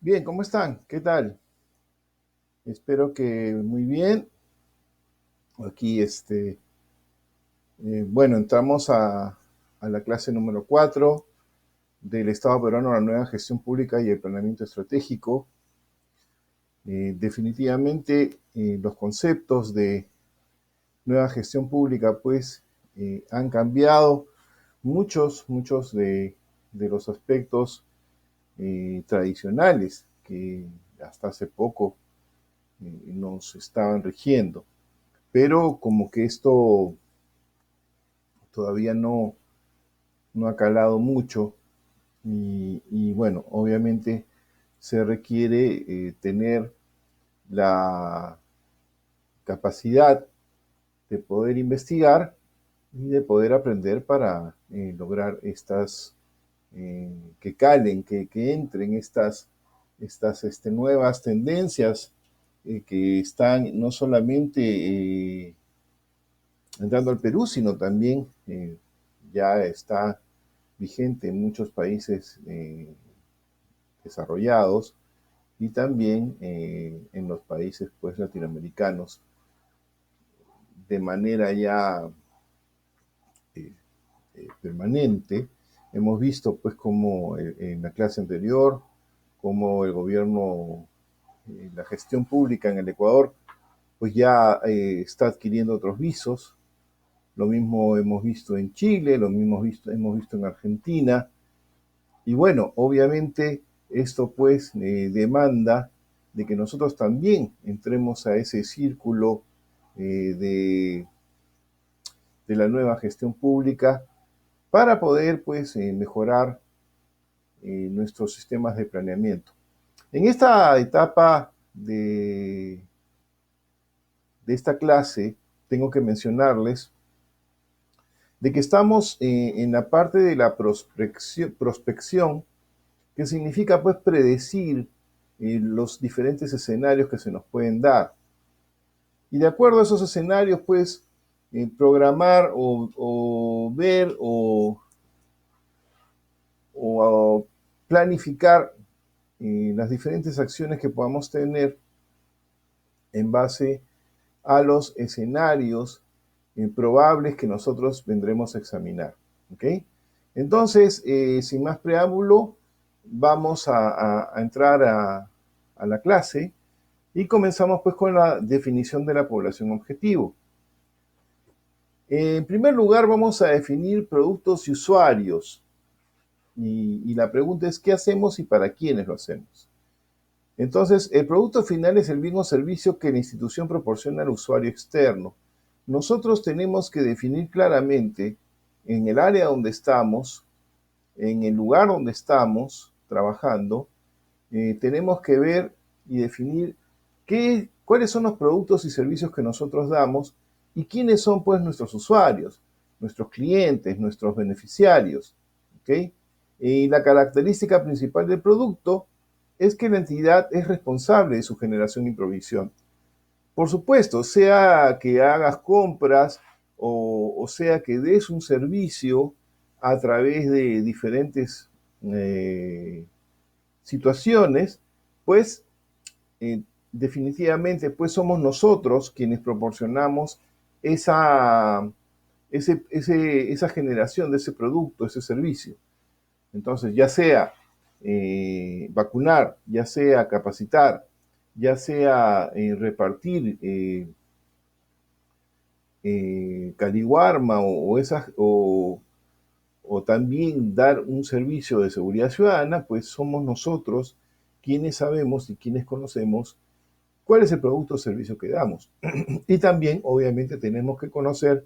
Bien, ¿cómo están? ¿Qué tal? Espero que muy bien. Aquí, bueno, entramos a la clase número 4 del Estado peruano, la nueva gestión pública y el planeamiento estratégico. Definitivamente, los conceptos de nueva gestión pública, pues, han cambiado muchos de los aspectos tradicionales que hasta hace poco nos estaban rigiendo. Pero como que esto todavía no ha calado mucho y bueno, obviamente se requiere tener la capacidad de poder investigar y de poder aprender para lograr que calen, que entren estas nuevas tendencias que están no solamente entrando al Perú, sino también ya está vigente en muchos países desarrollados y también en los países pues latinoamericanos de manera ya eh, permanente. Hemos visto pues como en la clase anterior, como el gobierno, la gestión pública en el Ecuador pues ya está adquiriendo otros visos. Lo mismo hemos visto en Chile, lo mismo hemos visto en Argentina. Y bueno, obviamente esto pues demanda de que nosotros también entremos a ese círculo eh, de, de, la nueva gestión pública para poder pues mejorar nuestros sistemas de planeamiento. En esta etapa de esta clase tengo que mencionarles de que estamos en la parte de la prospección, que significa pues predecir los diferentes escenarios que se nos pueden dar. Y de acuerdo a esos escenarios, pues programar o ver o planificar las diferentes acciones que podamos tener en base a los escenarios probables que nosotros vendremos a examinar. ¿Ok? Entonces, sin más preámbulo, vamos a entrar a la clase y comenzamos pues con la definición de la población objetivo. En primer lugar, vamos a definir productos y usuarios. Y la pregunta es, ¿qué hacemos y para quiénes lo hacemos? Entonces, el producto final es el bien o servicio que la institución proporciona al usuario externo. Nosotros tenemos que definir claramente en el área donde estamos, en el lugar donde estamos trabajando, tenemos que ver y definir cuáles son los productos y servicios que nosotros damos y quiénes son pues nuestros usuarios, nuestros clientes, nuestros beneficiarios. ¿Okay? Y la característica principal del producto es que la entidad es responsable de su generación y provisión. Por supuesto, sea que hagas compras o sea que des un servicio a través de diferentes eh, situaciones, pues definitivamente pues somos nosotros quienes proporcionamos esa, esa generación de ese producto, ese servicio. Entonces, ya sea vacunar, ya sea capacitar, ya sea repartir caliwarma o también dar un servicio de seguridad ciudadana, pues somos nosotros quienes sabemos y quienes conocemos cuál es el producto o servicio que damos. Y también, obviamente, tenemos que conocer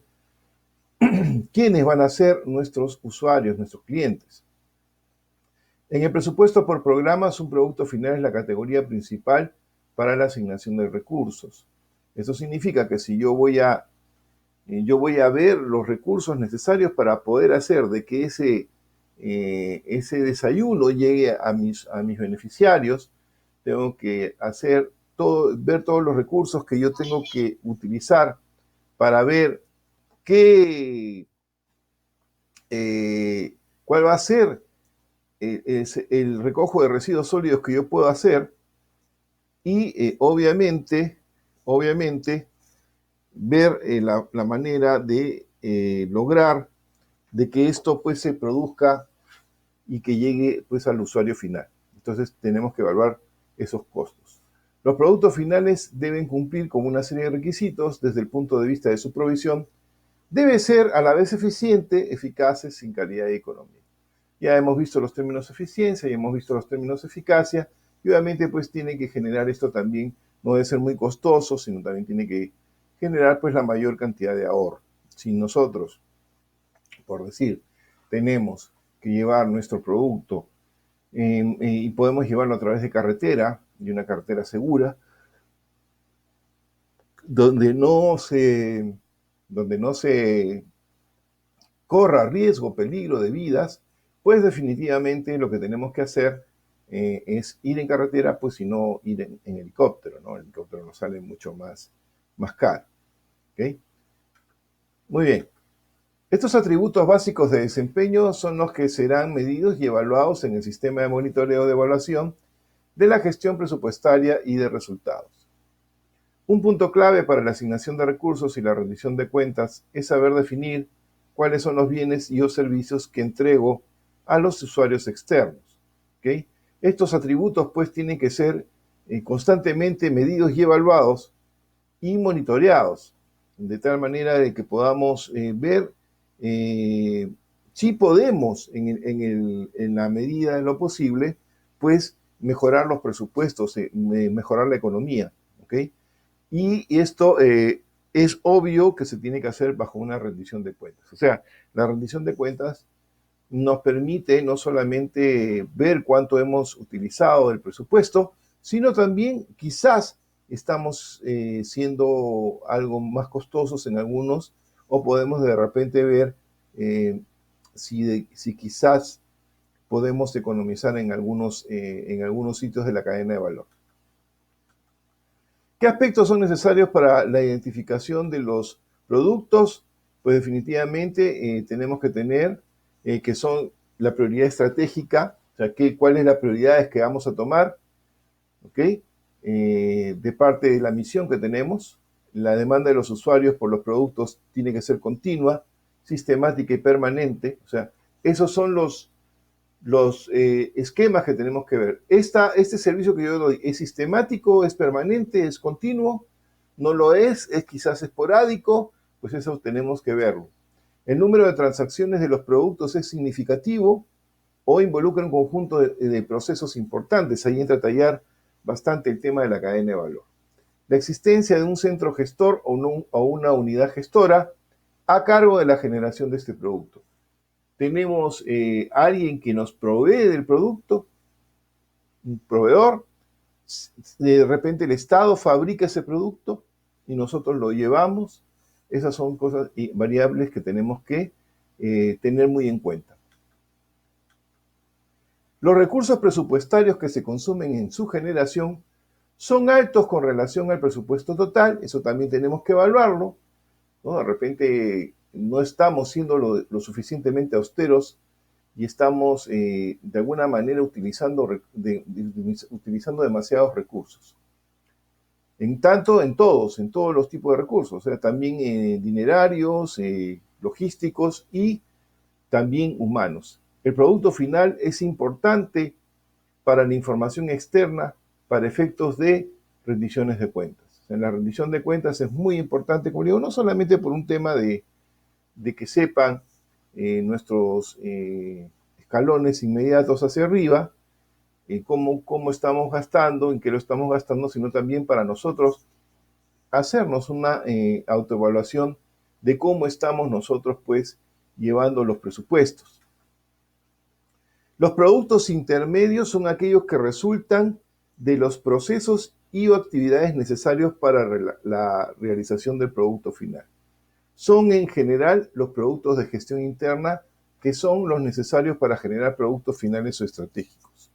quiénes van a ser nuestros usuarios, nuestros clientes. En el presupuesto por programas, un producto final es la categoría principal para la asignación de recursos. Eso significa que si yo voy a ver los recursos necesarios para poder hacer de que ese desayuno llegue a mis beneficiarios, tengo que ver todos los recursos que yo tengo que utilizar para ver qué, cuál va a ser el recojo de residuos sólidos que yo puedo hacer y obviamente ver la manera de lograr de que esto pues se produzca y que llegue pues al usuario final. Entonces tenemos que evaluar esos costos. Los productos finales deben cumplir con una serie de requisitos desde el punto de vista de su provisión. Debe ser a la vez eficiente, eficaces, sin calidad y economía. Ya hemos visto los términos eficiencia y hemos visto los términos eficacia y obviamente pues tiene que generar esto también, no debe ser muy costoso, sino también tiene que generar pues la mayor cantidad de ahorro. Si nosotros, por decir, tenemos que llevar nuestro producto y podemos llevarlo a través de carretera, y una carretera segura, donde no se corra riesgo, peligro de vidas, pues definitivamente lo que tenemos que hacer es ir en carretera, pues si no ir en helicóptero, ¿no? El helicóptero nos sale mucho más caro. ¿Okay? Muy bien. Estos atributos básicos de desempeño son los que serán medidos y evaluados en el sistema de monitoreo de evaluación de la gestión presupuestaria y de resultados. Un punto clave para la asignación de recursos y la rendición de cuentas es saber definir cuáles son los bienes y o servicios que entrego a los usuarios externos. ¿Okay? Estos atributos pues tienen que ser constantemente medidos y evaluados y monitoreados, de tal manera de que podamos ver si podemos, en la medida de lo posible, pues mejorar los presupuestos, mejorar la economía. ¿Okay? Y esto es obvio que se tiene que hacer bajo una rendición de cuentas. O sea, la rendición de cuentas nos permite no solamente ver cuánto hemos utilizado del presupuesto, sino también quizás estamos siendo algo más costosos en algunos o podemos de repente ver si quizás podemos economizar en algunos sitios de la cadena de valor. ¿Qué aspectos son necesarios para la identificación de los productos? Pues definitivamente tenemos que tener que son la prioridad estratégica, o sea, cuáles son las prioridades que vamos a tomar, ¿ok? De parte de la misión que tenemos, la demanda de los usuarios por los productos tiene que ser continua, sistemática y permanente, o sea, esos son los esquemas que tenemos que ver. Este servicio que yo doy, ¿es sistemático, es permanente, es continuo? ¿No lo es quizás esporádico? Pues eso tenemos que verlo. ¿El número de transacciones de los productos es significativo o involucra un conjunto de procesos importantes? Ahí entra a tallar bastante el tema de la cadena de valor. La existencia de un centro gestor o una unidad gestora a cargo de la generación de este producto. Tenemos alguien que nos provee del producto, un proveedor, de repente el Estado fabrica ese producto y nosotros lo llevamos. Esas son cosas y variables que tenemos que tener muy en cuenta. Los recursos presupuestarios que se consumen en su generación son altos con relación al presupuesto total, eso también tenemos que evaluarlo, ¿no? De repente no estamos siendo lo suficientemente austeros y estamos de alguna manera utilizando demasiados recursos. En todos los tipos de recursos, o sea, también dinerarios, logísticos y también humanos. El producto final es importante para la información externa para efectos de rendiciones de cuentas. O sea, la rendición de cuentas es muy importante, como digo, no solamente por un tema de que sepan nuestros escalones inmediatos hacia arriba, cómo estamos gastando, en qué lo estamos gastando, sino también para nosotros hacernos una autoevaluación de cómo estamos nosotros pues llevando los presupuestos. Los productos intermedios son aquellos que resultan de los procesos y o actividades necesarios para la realización del producto final. Son en general los productos de gestión interna que son los necesarios para generar productos finales o estratégicos.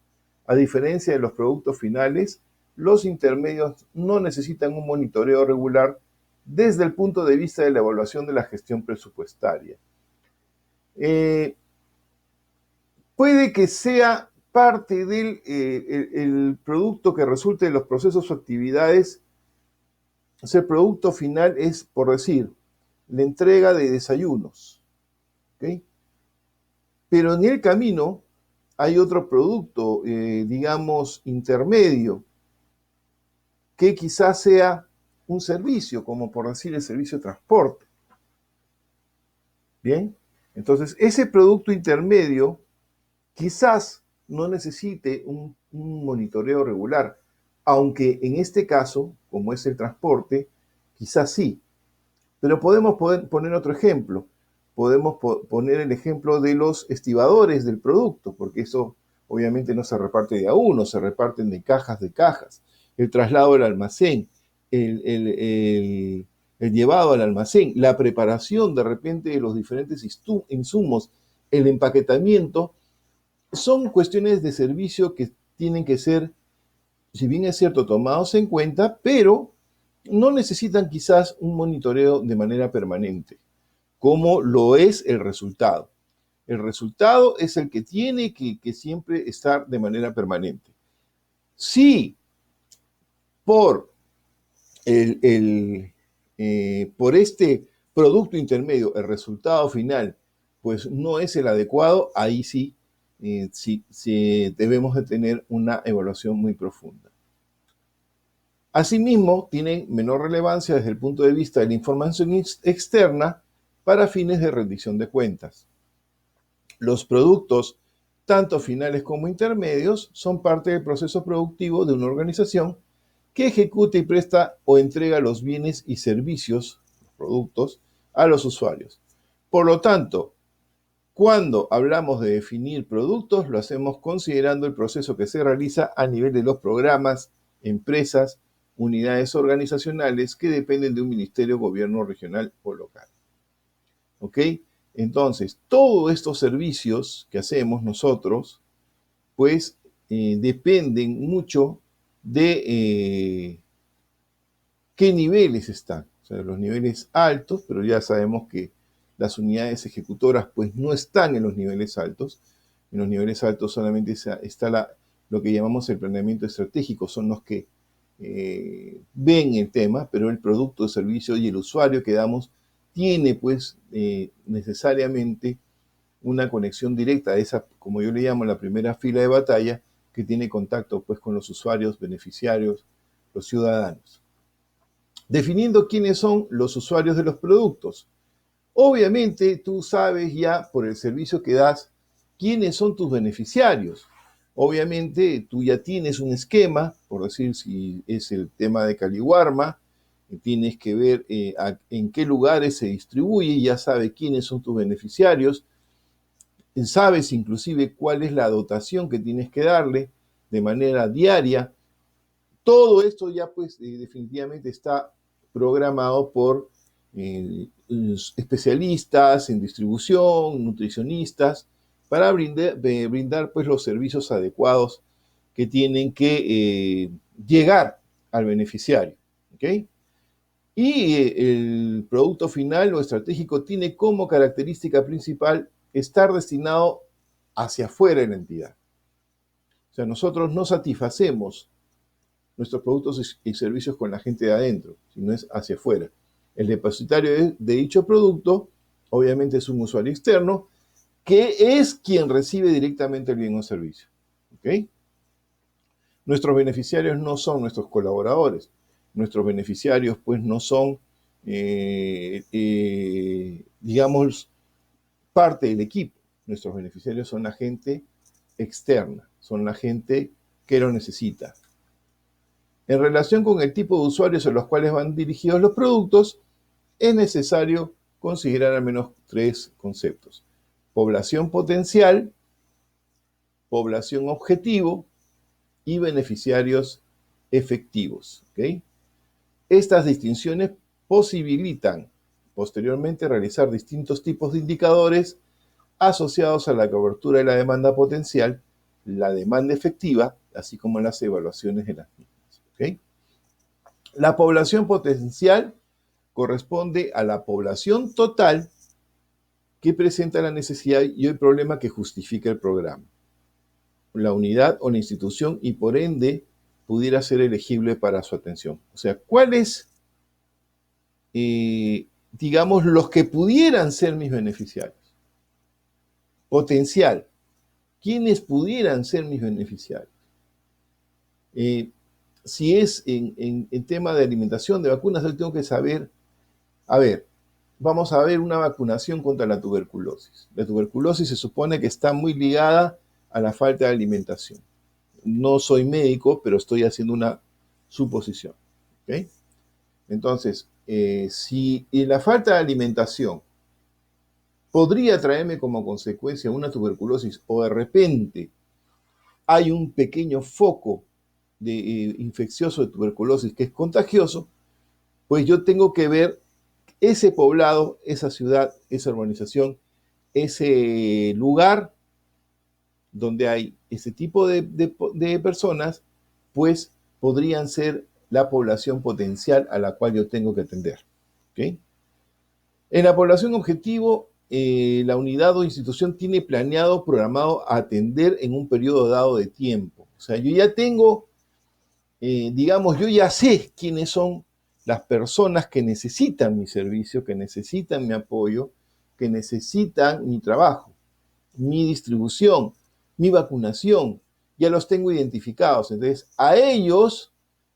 A diferencia de los productos finales, los intermedios no necesitan un monitoreo regular desde el punto de vista de la evaluación de la gestión presupuestaria. puede que sea parte del el producto que resulte de los procesos o actividades. O sea, el producto final es, por decir, la entrega de desayunos, ¿ok? Pero en el camino hay otro producto, digamos, intermedio, que quizás sea un servicio, como por decir el servicio de transporte. Bien, entonces ese producto intermedio quizás no necesite un monitoreo regular, aunque en este caso, como es el transporte, quizás sí. Pero podemos poner otro ejemplo. Podemos poner el ejemplo de los estibadores del producto, porque eso obviamente no se reparte de a uno, se reparten de cajas de cajas. El traslado al almacén, el llevado al almacén, la preparación de repente de los diferentes insumos, el empaquetamiento, son cuestiones de servicio que tienen que ser, si bien es cierto, tomados en cuenta, pero no necesitan quizás un monitoreo de manera permanente, como lo es el resultado. El resultado es el que tiene que siempre estar de manera permanente. Si por, por este producto intermedio el resultado final pues no es el adecuado, ahí sí, sí debemos de tener una evaluación muy profunda. Asimismo, tienen menor relevancia desde el punto de vista de la información externa para fines de rendición de cuentas. Los productos, tanto finales como intermedios, son parte del proceso productivo de una organización que ejecuta y presta o entrega los bienes y servicios, los productos, a los usuarios. Por lo tanto, cuando hablamos de definir productos, lo hacemos considerando el proceso que se realiza a nivel de los programas, empresas, unidades organizacionales que dependen de un ministerio, gobierno regional o local. ¿Ok? Entonces, todos estos servicios que hacemos nosotros, pues dependen mucho de qué niveles están. O sea, los niveles altos, pero ya sabemos que las unidades ejecutoras pues no están en los niveles altos. En los niveles altos solamente está lo que llamamos el planeamiento estratégico, son los que ven el tema, pero el producto, el servicio y el usuario que damos tiene pues necesariamente una conexión directa a esa, como yo le llamo, la primera fila de batalla, que tiene contacto pues con los usuarios, beneficiarios, los ciudadanos. Definiendo quiénes son los usuarios de los productos. Obviamente tú sabes ya por el servicio que das quiénes son tus beneficiarios. Obviamente tú ya tienes un esquema, por decir si es el tema de Caliwarma, tienes que ver en qué lugares se distribuye, ya sabes quiénes son tus beneficiarios, sabes inclusive cuál es la dotación que tienes que darle de manera diaria. Todo esto ya pues definitivamente está programado por especialistas en distribución, nutricionistas, para brindar pues los servicios adecuados que tienen que llegar al beneficiario. ¿Okay? Y el producto final o estratégico tiene como característica principal estar destinado hacia afuera de la entidad. O sea, nosotros no satisfacemos nuestros productos y servicios con la gente de adentro, sino es hacia afuera. El depositario de dicho producto, obviamente, es un usuario externo, que es quien recibe directamente el bien o servicio. ¿Okay? Nuestros beneficiarios no son nuestros colaboradores. Nuestros beneficiarios, pues, no son, digamos, parte del equipo. Nuestros beneficiarios son la gente externa, son la gente que lo necesita. En relación con el tipo de usuarios a los cuales van dirigidos los productos, es necesario considerar al menos tres conceptos: población potencial, población objetivo y beneficiarios efectivos. ¿Okay? Estas distinciones posibilitan posteriormente realizar distintos tipos de indicadores asociados a la cobertura de la demanda potencial, la demanda efectiva, así como las evaluaciones de las mismas. ¿Okay? La población potencial corresponde a la población total que presenta la necesidad y el problema que justifica el programa, la unidad o la institución, y por ende pudiera ser elegible para su atención. O sea, ¿cuáles, digamos, los que pudieran ser mis beneficiarios? Potencial. ¿Quiénes pudieran ser mis beneficiarios? Si es en tema de alimentación, de vacunas, yo tengo que saber, a ver, vamos a ver una vacunación contra la tuberculosis. La tuberculosis se supone que está muy ligada a la falta de alimentación. No soy médico, pero estoy haciendo una suposición. ¿Okay? Entonces, si la falta de alimentación podría traerme como consecuencia una tuberculosis, o de repente hay un pequeño foco de infeccioso de tuberculosis que es contagioso, pues yo tengo que ver ese poblado, esa ciudad, esa urbanización, ese lugar donde hay ese tipo de personas, pues podrían ser la población potencial a la cual yo tengo que atender. ¿Okay? En la población objetivo, la unidad o institución tiene planeado, programado atender en un periodo dado de tiempo. O sea, yo ya tengo, digamos, yo ya sé quiénes son las personas que necesitan mi servicio, que necesitan mi apoyo, que necesitan mi trabajo, mi distribución, mi vacunación. Ya los tengo identificados. Entonces, a ellos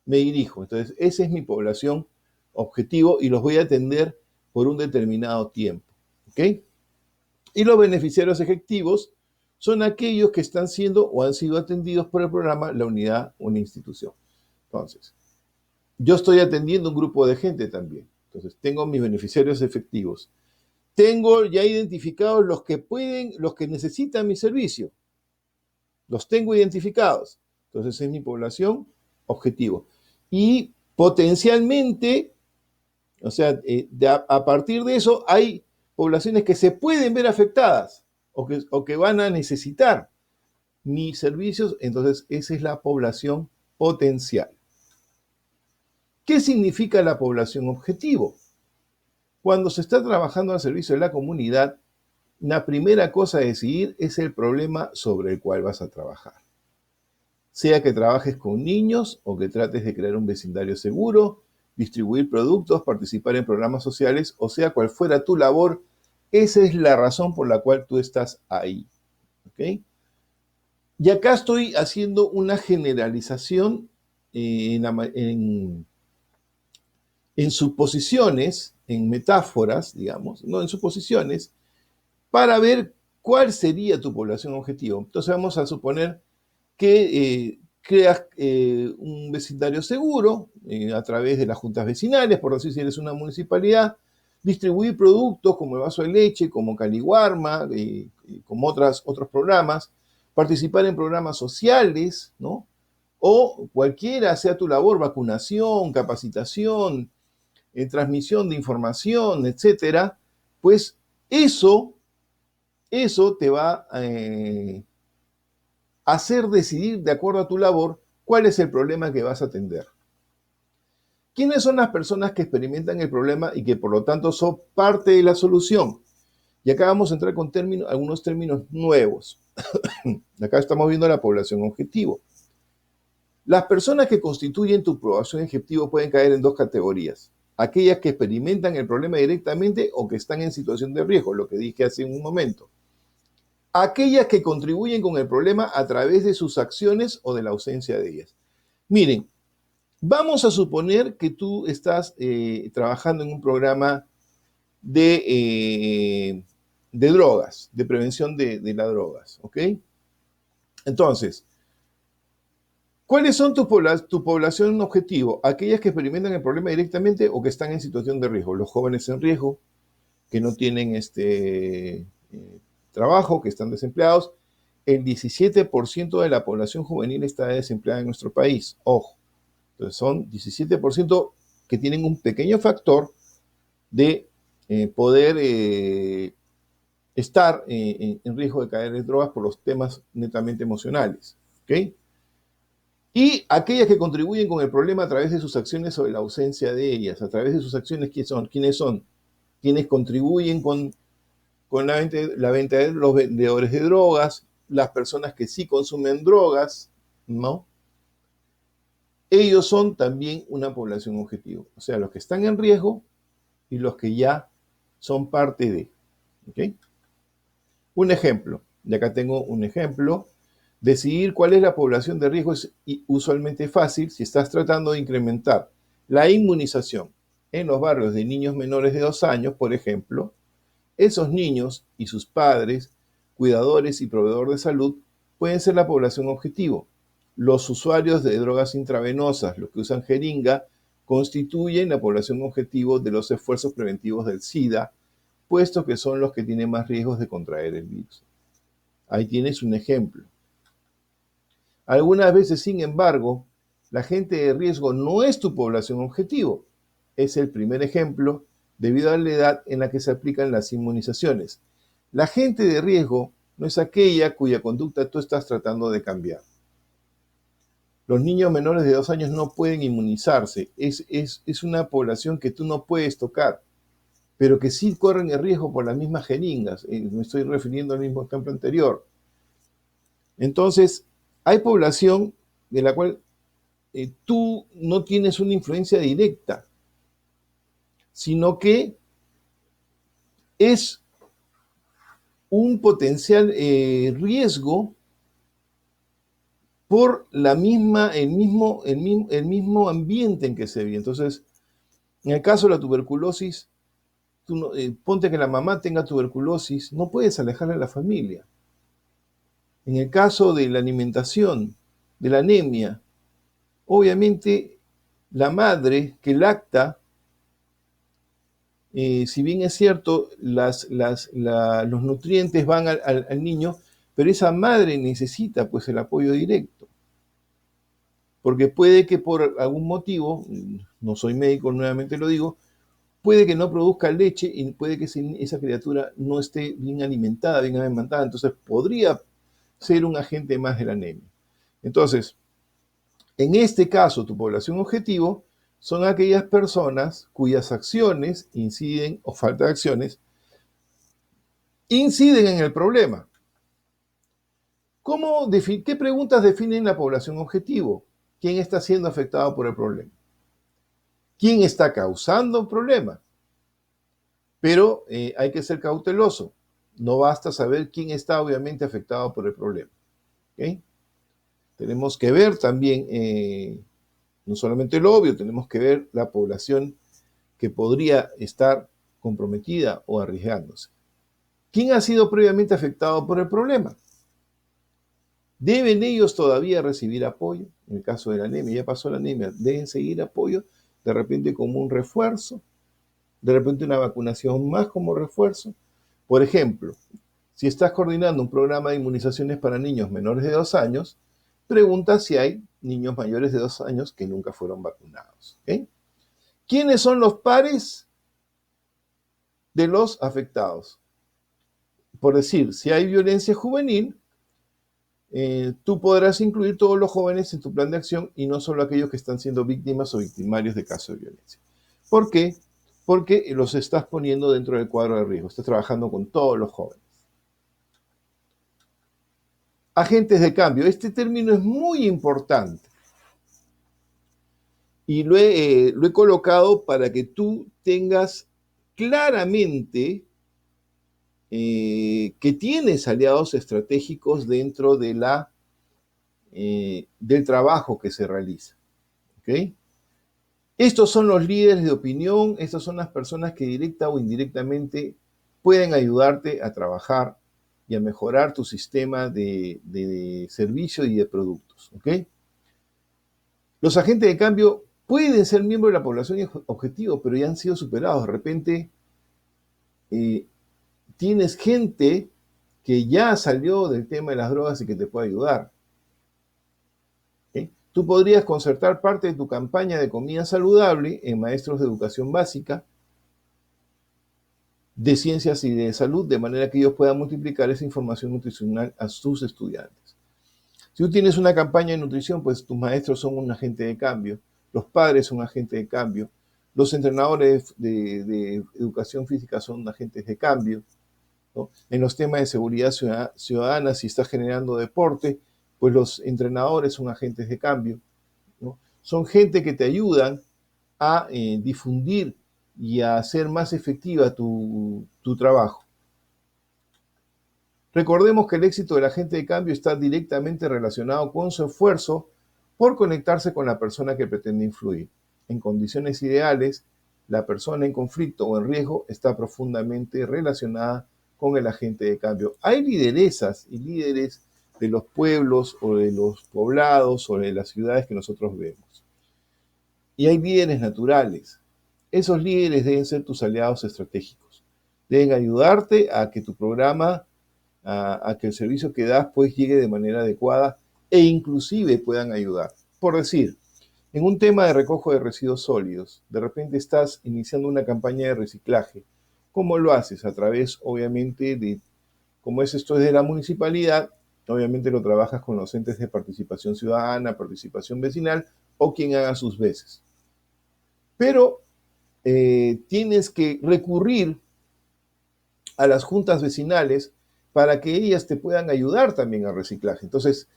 me dirijo. Entonces, esa es mi población objetivo y los voy a atender por un determinado tiempo. ¿Ok? Y los beneficiarios efectivos son aquellos que están siendo o han sido atendidos por el programa, la unidad o la institución. Entonces, yo estoy atendiendo un grupo de gente también. Entonces, tengo mis beneficiarios efectivos. Tengo ya identificados los que pueden, los que necesitan mi servicio. Los tengo identificados. Entonces, es mi población objetivo. Y potencialmente, o sea, a partir de eso, hay poblaciones que se pueden ver afectadas o que van a necesitar mis servicios. Entonces, esa es la población potencial. ¿Qué significa la población objetivo? Cuando se está trabajando al servicio de la comunidad, la primera cosa a decidir es el problema sobre el cual vas a trabajar. Sea que trabajes con niños o que trates de crear un vecindario seguro, distribuir productos, participar en programas sociales, o sea cual fuera tu labor, esa es la razón por la cual tú estás ahí. ¿Ok? Y acá estoy haciendo una generalización en suposiciones, en metáforas, digamos, no en suposiciones, para ver cuál sería tu población objetivo. Entonces vamos a suponer que creas un vecindario seguro a través de las juntas vecinales, por decir si eres una municipalidad, distribuir productos como el vaso de leche, como Caliwarma, como otros programas, participar en programas sociales, ¿no? O cualquiera sea tu labor, vacunación, capacitación, transmisión de información, etcétera, pues eso te va a hacer decidir, de acuerdo a tu labor, cuál es el problema que vas a atender. ¿Quiénes son las personas que experimentan el problema y que por lo tanto son parte de la solución? Y acá vamos a entrar con algunos términos nuevos. Acá estamos viendo la población objetivo. Las personas que constituyen tu población objetivo pueden caer en dos categorías. Aquellas que experimentan el problema directamente o que están en situación de riesgo, lo que dije hace un momento. Aquellas que contribuyen con el problema a través de sus acciones o de la ausencia de ellas. Miren, vamos a suponer que tú estás trabajando en un programa de drogas, de prevención de las drogas, ¿ok? Entonces, ¿cuáles son tu población objetivo? Aquellas que experimentan el problema directamente o que están en situación de riesgo. Los jóvenes en riesgo, que no tienen trabajo, que están desempleados. El 17% de la población juvenil está desempleada en nuestro país. Ojo, entonces son 17% que tienen un pequeño factor de poder estar en riesgo de caer en drogas por los temas netamente emocionales. ¿Ok? Y aquellas que contribuyen con el problema a través de sus acciones o de la ausencia de ellas. A través de sus acciones, ¿quiénes son? Quienes contribuyen con con la venta de los vendedores de drogas, las personas que sí consumen drogas, ¿no? Ellos son también una población objetivo, o sea, los que están en riesgo y los que ya son parte de, ¿ok? Un ejemplo, y acá tengo un ejemplo. Decidir cuál es la población de riesgo es usualmente fácil si estás tratando de incrementar la inmunización en los barrios de niños menores de 2 años, por ejemplo. Esos niños y sus padres, cuidadores y proveedor de salud pueden ser la población objetivo. Los usuarios de drogas intravenosas, los que usan jeringa, constituyen la población objetivo de los esfuerzos preventivos del SIDA, puesto que son los que tienen más riesgos de contraer el virus. Ahí tienes un ejemplo. Algunas veces, sin embargo, la gente de riesgo no es tu población objetivo. Es el primer ejemplo debido a la edad en la que se aplican las inmunizaciones. La gente de riesgo no es aquella cuya conducta tú estás tratando de cambiar. Los niños menores de 2 años no pueden inmunizarse. Es una población que tú no puedes tocar, pero que sí corren el riesgo por las mismas jeringas. Me estoy refiriendo al mismo ejemplo anterior. Entonces, hay población de la cual tú no tienes una influencia directa, sino que es un potencial riesgo por el mismo ambiente en que se vive. Entonces, en el caso de la tuberculosis, ponte que la mamá tenga tuberculosis, no puedes alejarle a la familia. En el caso de la alimentación, de la anemia, obviamente la madre que lacta, si bien es cierto, los nutrientes van al niño, pero esa madre necesita pues el apoyo directo. Porque puede que por algún motivo, no soy médico, nuevamente lo digo, puede que no produzca leche y puede que esa criatura no esté bien alimentada, bien alimentada, entonces podría ser un agente más de la anemia. Entonces, en este caso, tu población objetivo son aquellas personas cuyas acciones inciden, o falta de acciones, inciden en el problema. ¿Qué preguntas definen la población objetivo? ¿Quién está siendo afectado por el problema? ¿Quién está causando el problema? Pero hay que ser cauteloso. No basta saber quién está obviamente afectado por el problema. ¿Okay? Tenemos que ver también, no solamente lo obvio, tenemos que ver la población que podría estar comprometida o arriesgándose. ¿Quién ha sido previamente afectado por el problema? ¿Deben ellos todavía recibir apoyo? En el caso de la anemia, ya pasó la anemia, ¿deben seguir apoyo? De repente como un refuerzo, de repente una vacunación más como refuerzo. Por ejemplo, si estás coordinando un programa de inmunizaciones para niños menores de 2 años, pregunta si hay niños mayores de 2 años que nunca fueron vacunados. ¿Okay? ¿Quiénes son los pares de los afectados? Por decir, si hay violencia juvenil, tú podrás incluir todos los jóvenes en tu plan de acción y no solo aquellos que están siendo víctimas o victimarios de casos de violencia. ¿Por qué? Porque los estás poniendo dentro del cuadro de riesgo, estás trabajando con todos los jóvenes. Agentes de cambio, este término es muy importante y lo he colocado para que tú tengas claramente que tienes aliados estratégicos dentro de del trabajo que se realiza. ¿Okay? Estos son los líderes de opinión, estas son las personas que directa o indirectamente pueden ayudarte a trabajar y a mejorar tu sistema de servicio y de productos. ¿Okay? Los agentes de cambio pueden ser miembros de la población objetivo, pero ya han sido superados. De repente tienes gente que ya salió del tema de las drogas y que te puede ayudar. ¿Okay? Tú podrías concertar parte de tu campaña de comida saludable en maestros de educación básica, de ciencias y de salud, de manera que ellos puedan multiplicar esa información nutricional a sus estudiantes. Si tú tienes una campaña de nutrición, pues tus maestros son un agente de cambio, los padres son agentes de cambio, los entrenadores de educación física son agentes de cambio. ¿no? En los temas de seguridad ciudadana, si estás generando deporte, pues los entrenadores son agentes de cambio, ¿no? Son gente que te ayudan a difundir y a hacer más efectiva tu trabajo. Recordemos que el éxito del agente de cambio está directamente relacionado con su esfuerzo por conectarse con la persona que pretende influir. En condiciones ideales, la persona en conflicto o en riesgo está profundamente relacionada con el agente de cambio. Hay lideresas y líderes de los pueblos o de los poblados o de las ciudades que nosotros vemos. Y hay líderes naturales. Esos líderes deben ser tus aliados estratégicos. Deben ayudarte a que tu programa, a que el servicio que das pues llegue de manera adecuada e inclusive puedan ayudar. Por decir, en un tema de recojo de residuos sólidos, de repente estás iniciando una campaña de reciclaje. ¿Cómo lo haces? A través, obviamente, como esto es de la municipalidad, obviamente lo trabajas con los entes de participación ciudadana, participación vecinal o quien haga sus veces. Pero tienes que recurrir a las juntas vecinales para que ellas te puedan ayudar también al reciclaje. Entonces,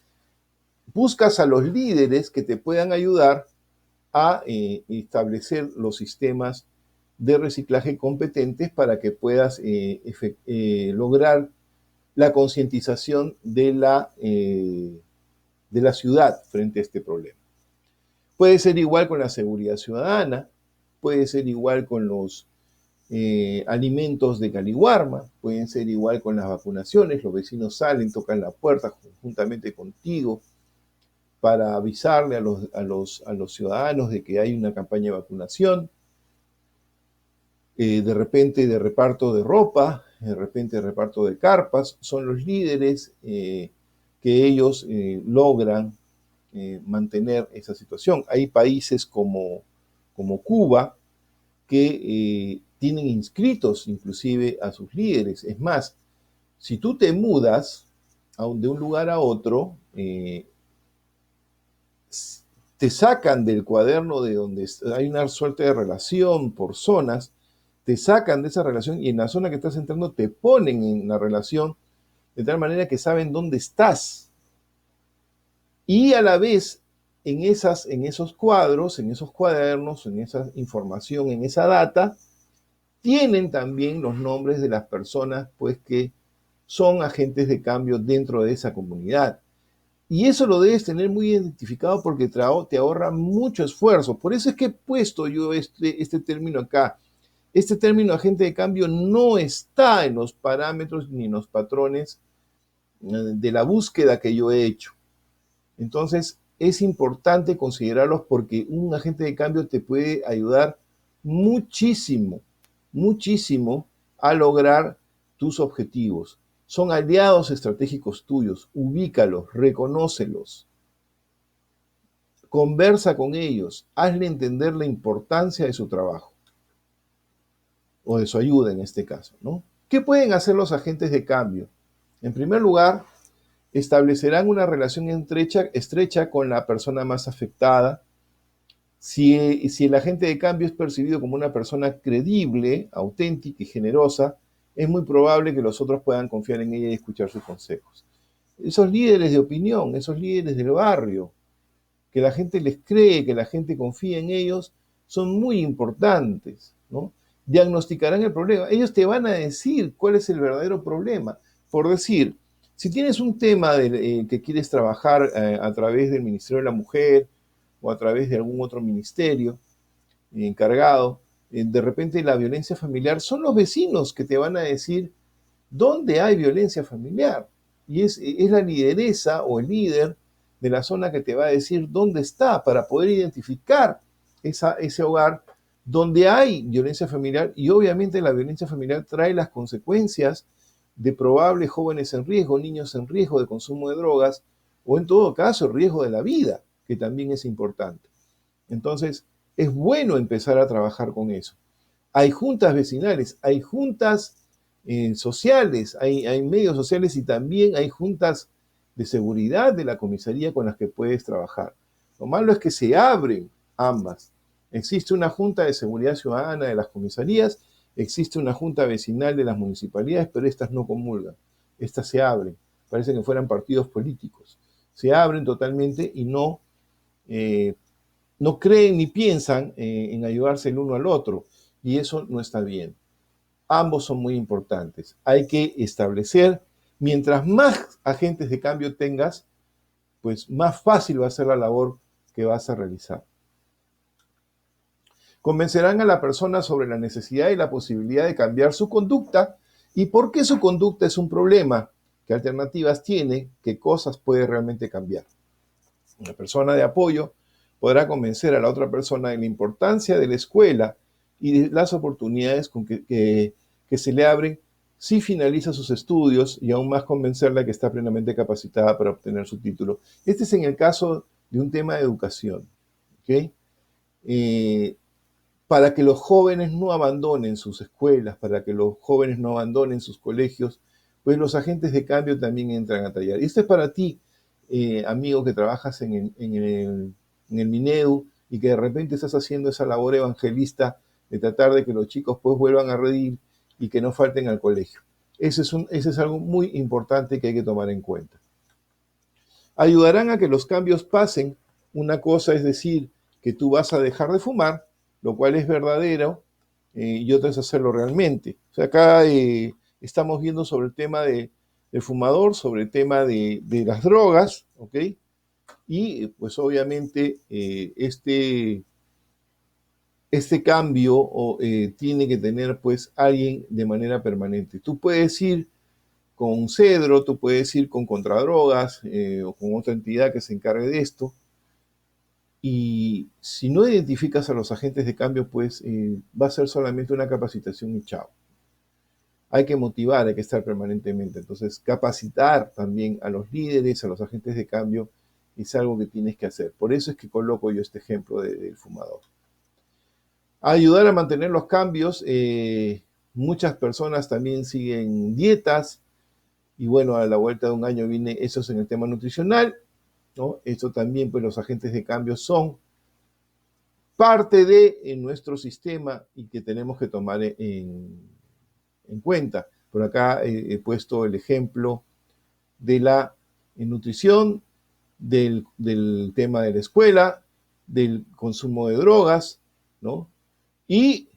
buscas a los líderes que te puedan ayudar a establecer los sistemas de reciclaje competentes para que puedas lograr la concientización de la ciudad frente a este problema. Puede ser igual con la seguridad ciudadana, puede ser igual con los alimentos de Caliwarma, pueden ser igual con las vacunaciones, los vecinos salen, tocan la puerta conjuntamente contigo para avisarle a los ciudadanos de que hay una campaña de vacunación, de repente de reparto de ropa, de repente de reparto de carpas, son los líderes que ellos logran mantener esa situación. Hay países como Cuba que tienen inscritos inclusive a sus líderes. Es más, si tú te mudas de un lugar a otro, te sacan del cuaderno de donde hay una suerte de relación por zonas, te sacan de esa relación y en la zona que estás entrando te ponen en la relación de tal manera que saben dónde estás. Y a la vez, en esos cuadros, en esos cuadernos, en esa información, en esa data, tienen también los nombres de las personas pues, que son agentes de cambio dentro de esa comunidad. Y eso lo debes tener muy identificado porque te ahorra mucho esfuerzo. Por eso es que he puesto yo este término acá. Este término agente de cambio no está en los parámetros ni en los patrones de la búsqueda que yo he hecho. Entonces, es importante considerarlos porque un agente de cambio te puede ayudar muchísimo, muchísimo a lograr tus objetivos. Son aliados estratégicos tuyos, ubícalos, reconócelos, conversa con ellos, hazle entender la importancia de su trabajo, o de su ayuda en este caso, ¿no? ¿Qué pueden hacer los agentes de cambio? En primer lugar, establecerán una relación estrecha con la persona más afectada. Si el agente de cambio es percibido como una persona creíble, auténtica y generosa, es muy probable que los otros puedan confiar en ella y escuchar sus consejos. Esos líderes de opinión, esos líderes del barrio, que la gente les cree, que la gente confía en ellos, son muy importantes, ¿no? Diagnosticarán el problema. Ellos te van a decir cuál es el verdadero problema. Por decir, si tienes un tema que quieres trabajar a través del Ministerio de la Mujer o a través de algún otro ministerio encargado, de repente la violencia familiar, son los vecinos que te van a decir dónde hay violencia familiar. Y es la lideresa o el líder de la zona que te va a decir dónde está para poder identificar ese hogar donde hay violencia familiar, y obviamente la violencia familiar trae las consecuencias de probables jóvenes en riesgo, niños en riesgo de consumo de drogas, o en todo caso el riesgo de la vida, que también es importante. Entonces, es bueno empezar a trabajar con eso. Hay juntas vecinales, hay juntas sociales, hay medios sociales y también hay juntas de seguridad de la comisaría con las que puedes trabajar. Lo malo es que se abren ambas. Existe una junta de seguridad ciudadana de las comisarías Existe una junta vecinal de las municipalidades, pero estas no comulgan, estas se abren, parece que fueran partidos políticos, se abren totalmente y no creen ni piensan en ayudarse el uno al otro, y eso no está bien. Ambos son muy importantes. Hay que establecer, mientras más agentes de cambio tengas, pues más fácil va a ser la labor que vas a realizar. Convencerán a la persona sobre la necesidad y la posibilidad de cambiar su conducta y por qué su conducta es un problema, qué alternativas tiene, qué cosas puede realmente cambiar. Una persona de apoyo podrá convencer a la otra persona de la importancia de la escuela y de las oportunidades que se le abren si finaliza sus estudios y aún más convencerla que está plenamente capacitada para obtener su título. Este es en el caso de un tema de educación. ¿Okay? Para que los jóvenes no abandonen sus escuelas, para que los jóvenes no abandonen sus colegios, pues los agentes de cambio también entran a tallar. Y esto es para ti, amigo que trabajas en el Minedu y que de repente estás haciendo esa labor evangelista de tratar de que los chicos pues vuelvan a reír y que no falten al colegio. Ese es algo muy importante que hay que tomar en cuenta. Ayudarán a que los cambios pasen. Una cosa es decir que tú vas a dejar de fumar, lo cual es verdadero, y otra es hacerlo realmente. O sea, acá estamos viendo sobre el tema del fumador, sobre el tema de las drogas, ¿ok? Y pues obviamente este cambio tiene que tener pues alguien de manera permanente. Tú puedes ir con Cedro, tú puedes ir con Contradrogas o con otra entidad que se encargue de esto. Y si no identificas a los agentes de cambio, pues va a ser solamente una capacitación y chao. Hay que motivar, hay que estar permanentemente. Entonces, capacitar también a los líderes, a los agentes de cambio, es algo que tienes que hacer. Por eso es que coloco yo este ejemplo del fumador. Ayudar a mantener los cambios. Muchas personas también siguen dietas. Y bueno, a la vuelta de un año viene eso en el tema nutricional, ¿no? Esto también, pues los agentes de cambio son parte de nuestro sistema y que tenemos que tomar en cuenta. Por acá he puesto el ejemplo de la nutrición, del tema de la escuela, del consumo de drogas, ¿no? Y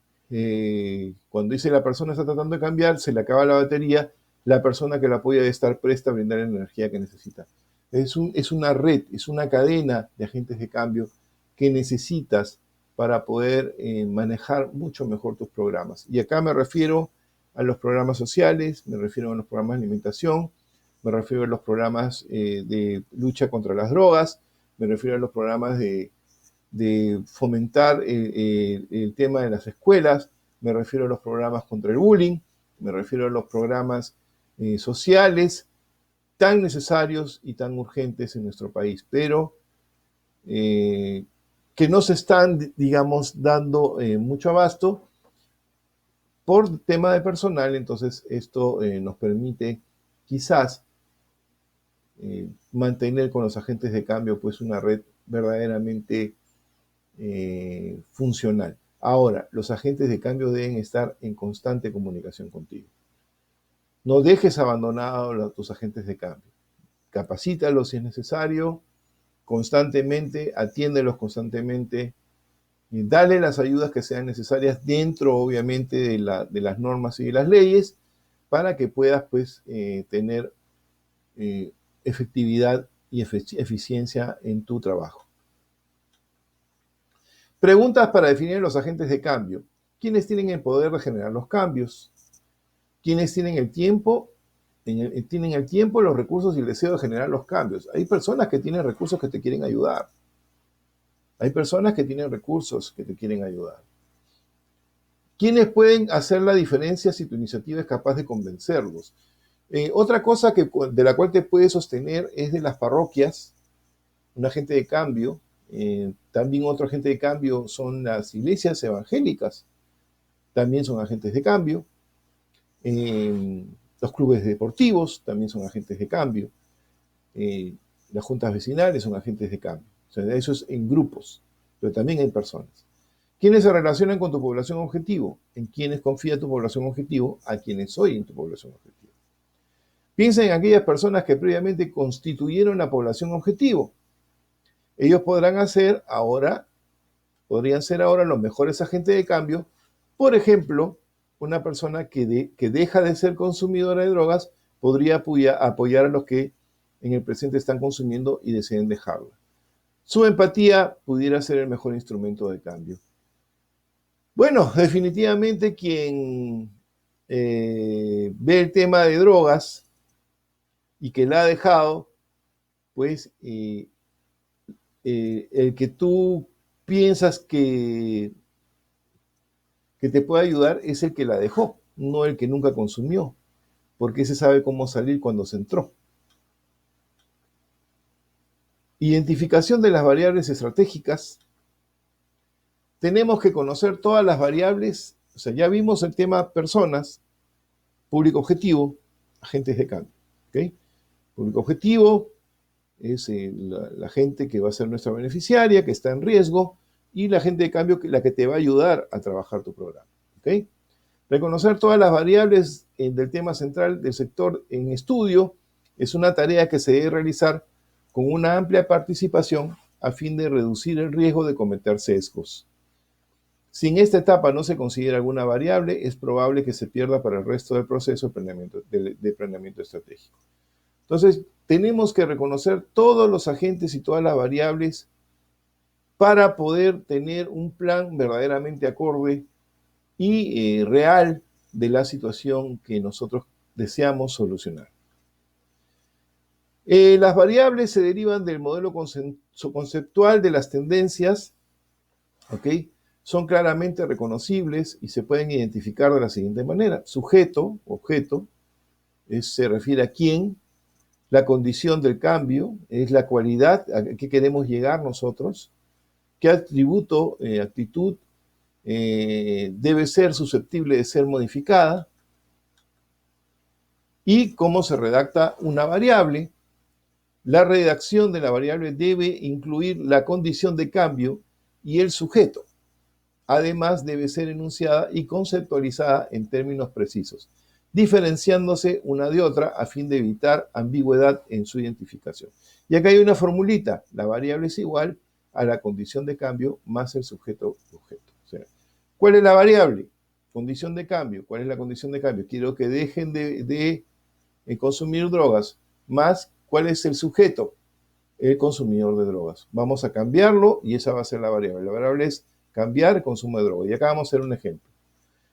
cuando dice la persona está tratando de cambiar, se le acaba la batería, la persona que la apoya debe estar presta a brindar la energía que necesita. Es una red, es una cadena de agentes de cambio que necesitas para poder manejar mucho mejor tus programas. Y acá me refiero a los programas sociales, me refiero a los programas de alimentación, me refiero a los programas de lucha contra las drogas, me refiero a los programas de fomentar el tema de las escuelas, me refiero a los programas contra el bullying, me refiero a los programas sociales tan necesarios y tan urgentes en nuestro país, pero que no se están, digamos, dando mucho abasto por tema de personal. Entonces esto nos permite quizás mantener con los agentes de cambio pues una red verdaderamente funcional. Ahora, los agentes de cambio deben estar en constante comunicación contigo. No dejes abandonados a tus agentes de cambio. Capacítalos si es necesario, constantemente, atiéndelos constantemente, y dale las ayudas que sean necesarias dentro, obviamente, de las normas y de las leyes, para que puedas, pues, tener efectividad y eficiencia en tu trabajo. Preguntas para definir los agentes de cambio. ¿Quiénes tienen el poder de generar los cambios? ¿Quiénes tienen el tiempo? Tienen el tiempo, los recursos y el deseo de generar los cambios. Hay personas que tienen recursos que te quieren ayudar. Hay personas que tienen recursos que te quieren ayudar. ¿Quiénes pueden hacer la diferencia si tu iniciativa es capaz de convencerlos? Otra cosa de la cual te puedes sostener es de las parroquias, un agente de cambio. También otro agente de cambio son las iglesias evangélicas, también son agentes de cambio. Los clubes deportivos también son agentes de cambio. Las juntas vecinales son agentes de cambio. O sea, eso es en grupos, pero también hay personas. ¿Quiénes se relacionan con tu población objetivo? ¿En quiénes confía tu población objetivo? ¿A quiénes soy en tu población objetivo? Piensa en aquellas personas que previamente constituyeron la población objetivo. Ellos podrían ser ahora los mejores agentes de cambio. Por ejemplo, una persona que deja de ser consumidora de drogas podría apoyar a los que en el presente están consumiendo y deciden dejarla. Su empatía pudiera ser el mejor instrumento de cambio. Bueno, definitivamente quien ve el tema de drogas y que la ha dejado, pues el que tú piensas que te puede ayudar es el que la dejó, no el que nunca consumió, porque ese sabe cómo salir cuando se entró. Identificación de las variables estratégicas. Tenemos que conocer todas las variables, o sea, ya vimos el tema personas, público objetivo, agentes de cambio. ¿Okay? Público objetivo es la gente que va a ser nuestra beneficiaria, que está en riesgo, y la gente de cambio la que te va a ayudar a trabajar tu programa. ¿Okay? Reconocer todas las variables del tema central del sector en estudio es una tarea que se debe realizar con una amplia participación a fin de reducir el riesgo de cometer sesgos. Si en esta etapa no se considera alguna variable, es probable que se pierda para el resto del proceso de planeamiento estratégico. Entonces, tenemos que reconocer todos los agentes y todas las variables para poder tener un plan verdaderamente acorde y real de la situación que nosotros deseamos solucionar. Las variables se derivan del modelo conceptual de las tendencias, ¿ok? Son claramente reconocibles y se pueden identificar de la siguiente manera. Sujeto, objeto, se refiere a quién. La condición del cambio es la cualidad a que queremos llegar nosotros. ¿Qué atributo, actitud debe ser susceptible de ser modificada? Y cómo se redacta una variable. La redacción de la variable debe incluir la condición de cambio y el sujeto. Además, debe ser enunciada y conceptualizada en términos precisos, diferenciándose una de otra a fin de evitar ambigüedad en su identificación. Y acá hay una formulita. La variable es igual a la condición de cambio más el sujeto objeto. O sea, ¿cuál es la variable? Condición de cambio. ¿Cuál es la condición de cambio? Quiero que dejen de consumir drogas. Más, ¿cuál es el sujeto? El consumidor de drogas. Vamos a cambiarlo y esa va a ser la variable. La variable es cambiar el consumo de drogas. Y acá vamos a hacer un ejemplo.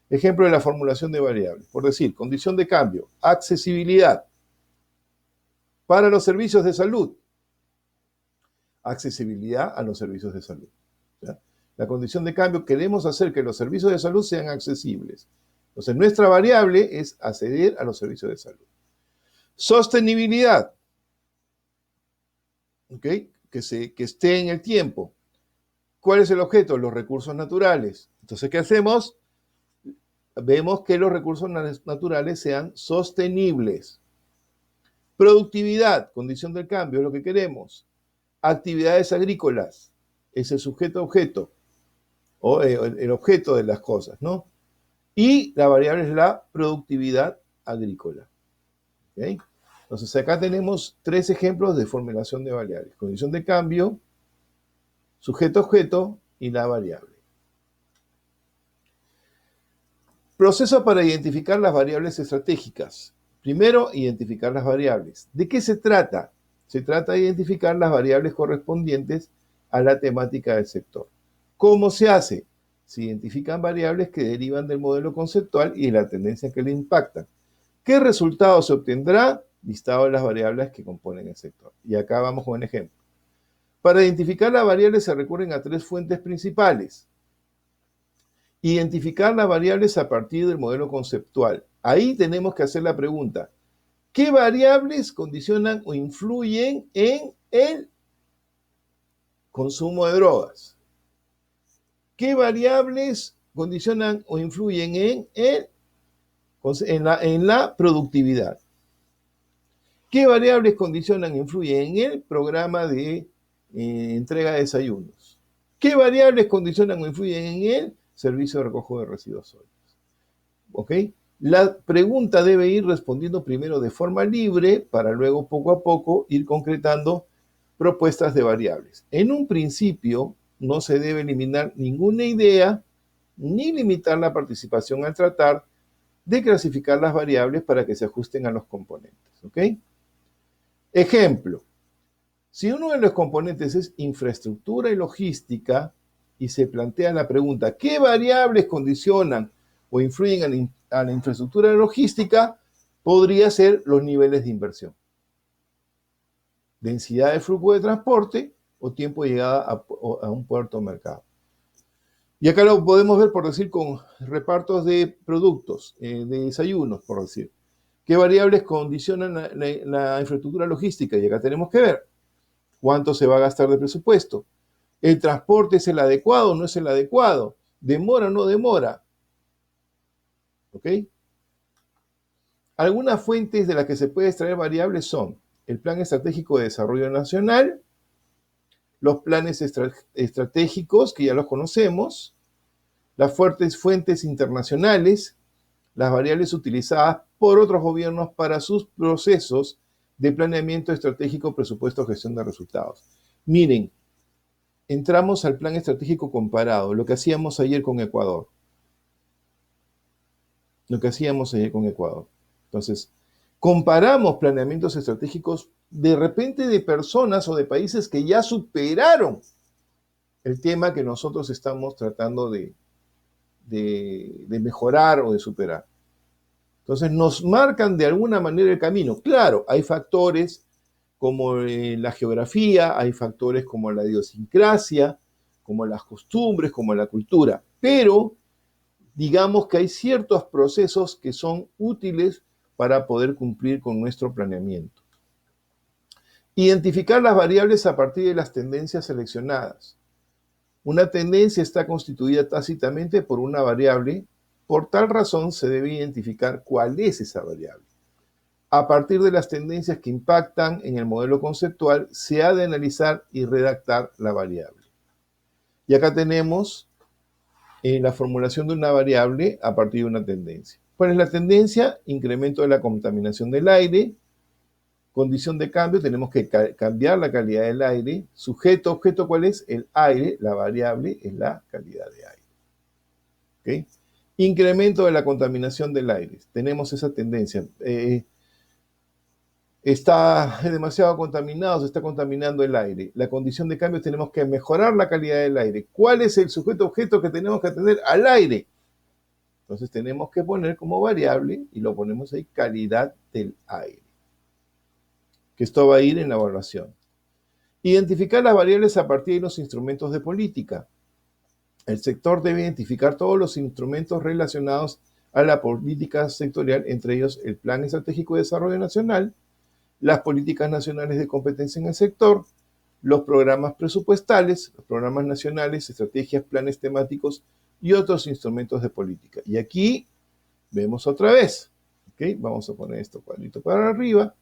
Ejemplo de la formulación de variables. Por decir, condición de cambio, accesibilidad para los servicios de salud. Accesibilidad a los servicios de salud. ¿Ya? La condición de cambio, queremos hacer que los servicios de salud sean accesibles. Entonces, nuestra variable es acceder a los servicios de salud. Sostenibilidad. ¿Okay? Que esté en el tiempo. ¿Cuál es el objeto? Los recursos naturales. Entonces, ¿qué hacemos? Vemos que los recursos naturales sean sostenibles. Productividad, condición del cambio, es lo que queremos. Actividades agrícolas, es el sujeto-objeto, o el objeto de las cosas, ¿no? Y la variable es la productividad agrícola. ¿Okay? Entonces, acá tenemos 3 ejemplos de formulación de variables. Condición de cambio, sujeto-objeto y la variable. Proceso para identificar las variables estratégicas. Primero, identificar las variables. ¿De qué se trata? Se trata de identificar las variables correspondientes a la temática del sector. ¿Cómo se hace? Se identifican variables que derivan del modelo conceptual y de la tendencia que le impactan. ¿Qué resultado se obtendrá? Listado de las variables que componen el sector. Y acá vamos con un ejemplo. Para identificar las variables se recurren a 3 fuentes principales. Identificar las variables a partir del modelo conceptual. Ahí tenemos que hacer la pregunta: ¿qué variables condicionan o influyen en el consumo de drogas? ¿Qué variables condicionan o influyen en la productividad? ¿Qué variables condicionan e influyen en el programa de entrega de desayunos? ¿Qué variables condicionan o influyen en el servicio de recojo de residuos sólidos? ¿Ok? La pregunta debe ir respondiendo primero de forma libre para luego poco a poco ir concretando propuestas de variables. En un principio no se debe eliminar ninguna idea ni limitar la participación al tratar de clasificar las variables para que se ajusten a los componentes. ¿Ok? Ejemplo, si uno de los componentes es infraestructura y logística y se plantea la pregunta, ¿qué variables condicionan o influyen a la infraestructura logística? Podría ser los niveles de inversión, densidad de flujo de transporte o tiempo de llegada a un puerto o mercado. Y acá lo podemos ver, por decir, con repartos de productos, de desayunos, por decir. ¿Qué variables condicionan la infraestructura logística? Y acá tenemos que ver cuánto se va a gastar de presupuesto. ¿El transporte es el adecuado o no es el adecuado? ¿Demora o no demora? ¿Ok? Algunas fuentes de las que se puede extraer variables son el Plan Estratégico de Desarrollo Nacional, los planes estratégicos, que ya los conocemos, las fuentes internacionales, las variables utilizadas por otros gobiernos para sus procesos de planeamiento estratégico, presupuesto, gestión de resultados. Miren, entramos al plan estratégico comparado, lo que hacíamos ayer con Ecuador. Entonces, comparamos planeamientos estratégicos de repente de personas o de países que ya superaron el tema que nosotros estamos tratando de mejorar o de superar. Entonces, nos marcan de alguna manera el camino. Claro, hay factores como la geografía, hay factores como la idiosincrasia, como las costumbres, como la cultura, pero digamos que hay ciertos procesos que son útiles para poder cumplir con nuestro planeamiento. Identificar las variables a partir de las tendencias seleccionadas. Una tendencia está constituida tácitamente por una variable, por tal razón se debe identificar cuál es esa variable. A partir de las tendencias que impactan en el modelo conceptual, se ha de analizar y redactar la variable. Y acá tenemos la formulación de una variable a partir de una tendencia. ¿Cuál es la tendencia? Incremento de la contaminación del aire. Condición de cambio, tenemos que cambiar la calidad del aire. Sujeto, objeto, ¿cuál es? El aire. La variable es la calidad de aire. ¿Okay? Incremento de la contaminación del aire. Tenemos esa tendencia. Está demasiado contaminado, se está contaminando el aire. La condición de cambio, tenemos que mejorar la calidad del aire. ¿Cuál es el sujeto objeto que tenemos que atender? Al aire. Entonces tenemos que poner como variable, y lo ponemos ahí, calidad del aire. Que esto va a ir en la evaluación. Identificar las variables a partir de los instrumentos de política. El sector debe identificar todos los instrumentos relacionados a la política sectorial, entre ellos el Plan Estratégico de Desarrollo Nacional, las políticas nacionales de competencia en el sector, los programas presupuestales, los programas nacionales, estrategias, planes temáticos y otros instrumentos de política. Y aquí vemos otra vez, ¿okay? Vamos a poner esto cuadrito para arriba.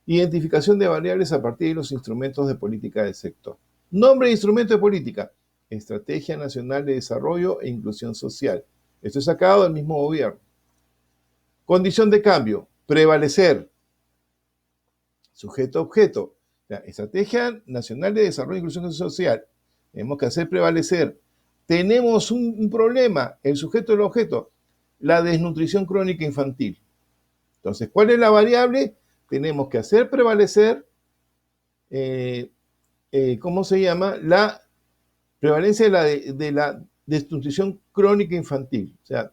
Identificación de variables a partir de los instrumentos de política del sector. Nombre de instrumento de política: Estrategia Nacional de Desarrollo e Inclusión Social. Esto es sacado del mismo gobierno. Condición de cambio: prevalecer. Sujeto-objeto, la Estrategia Nacional de Desarrollo e Inclusión Social. Tenemos que hacer prevalecer. Tenemos un problema, el sujeto del objeto, la desnutrición crónica infantil. Entonces, ¿cuál es la variable? Tenemos que hacer prevalecer, ¿cómo se llama? La prevalencia de la desnutrición crónica infantil. O sea,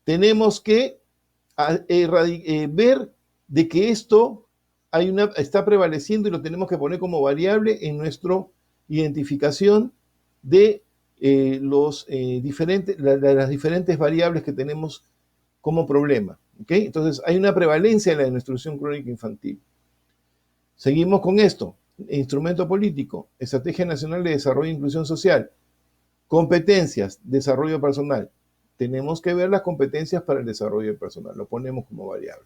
tenemos que ver de que esto está prevaleciendo y lo tenemos que poner como variable en nuestra identificación de las diferentes variables que tenemos como problema. ¿Okay? Entonces, hay una prevalencia en la desnutrición crónica infantil. Seguimos con esto. Instrumento político, Estrategia Nacional de Desarrollo e Inclusión Social. Competencias, desarrollo personal. Tenemos que ver las competencias para el desarrollo personal. Lo ponemos como variable.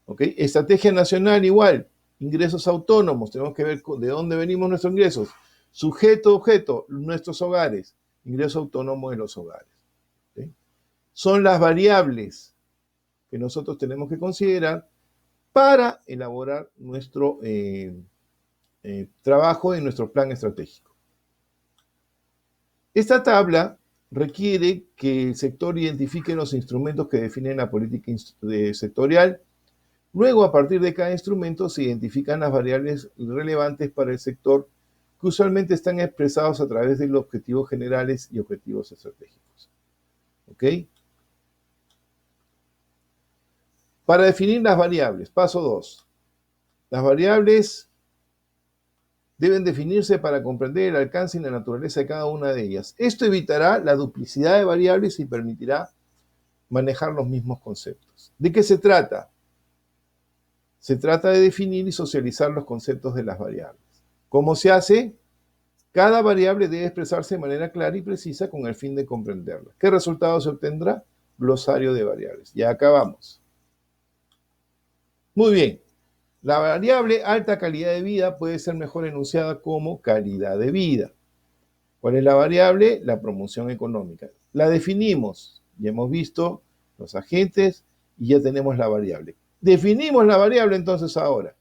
¿Okay? Estrategia nacional igual, ingresos autónomos, tenemos que ver de dónde venimos nuestros ingresos. Sujeto, objeto, nuestros hogares, ingreso autónomo de los hogares. ¿Sí? Son las variables que nosotros tenemos que considerar para elaborar nuestro trabajo en nuestro plan estratégico. Esta tabla requiere que el sector identifique los instrumentos que definen la política sectorial. Luego, a partir de cada instrumento, se identifican las variables relevantes para el sector, que usualmente están expresados a través de los objetivos generales y objetivos estratégicos. ¿Ok? Para definir las variables, paso 2. Las variables deben definirse para comprender el alcance y la naturaleza de cada una de ellas. Esto evitará la duplicidad de variables y permitirá manejar los mismos conceptos. ¿De qué se trata? Se trata de definir y socializar los conceptos de las variables. ¿Cómo se hace? Cada variable debe expresarse de manera clara y precisa con el fin de comprenderla. ¿Qué resultado se obtendrá? Glosario de variables. Ya acabamos. Muy bien. La variable alta calidad de vida puede ser mejor enunciada como calidad de vida. ¿Cuál es la variable? La promoción económica. La definimos. Ya hemos visto los agentes y ya tenemos la variable. Definimos la variable entonces ahora.